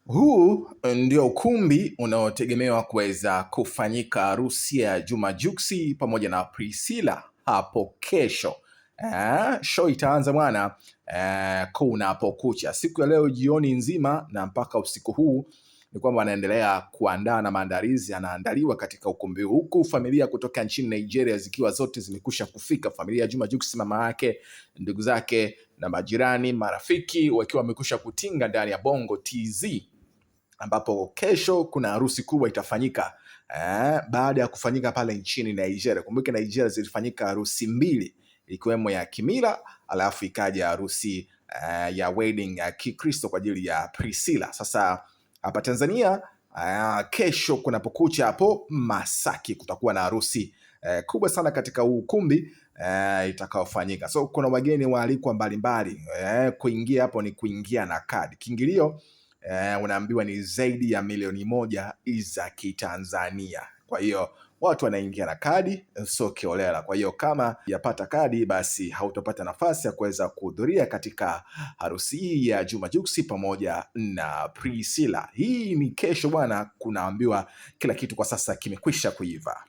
Huu ndio ukumbi unaotegemewa kuweza kufanyika harusi ya Juma Jux pamoja na Priscilla hapo kesho. Show itaanza bwana kunapokucha. Siku ya leo jioni nzima na mpaka usiku huu ni kwamba wanaendelea kuandaa na maandalizi yanaandaliwa katika ukumbi, huku familia kutoka nchini Nigeria zikiwa zote zimekusha kufika. Familia ya Juma Jux, mama yake, ndugu zake na majirani, marafiki wakiwa wamekusha kutinga ndani ya Bongo TZ, ambapo kesho kuna harusi kubwa itafanyika baada ya kufanyika pale nchini Nigeria. Kumbuke Nigeria zilifanyika harusi mbili, ikiwemo ya kimila alafu ikaja harusi ya wedding ya Kikristo kwa ajili ya Priscilla. Sasa hapa Tanzania kesho kunapokucha hapo Masaki kutakuwa na harusi kubwa sana katika ukumbi itakaofanyika. So kuna wageni waalikwa mbalimbali. Kuingia hapo ni kuingia na kadi. Kiingilio unaambiwa ni zaidi ya milioni 1 za Kitanzania. Kwa hiyo watu wanaingia na kadi, sio kiolela. Kwa hiyo kama yapata kadi, basi hautopata nafasi ya kuweza kuhudhuria katika harusi hii ya Juma Jux pamoja na Priscilla. Hii ni kesho bwana, kunaambiwa kila kitu kwa sasa kimekwisha kuiva.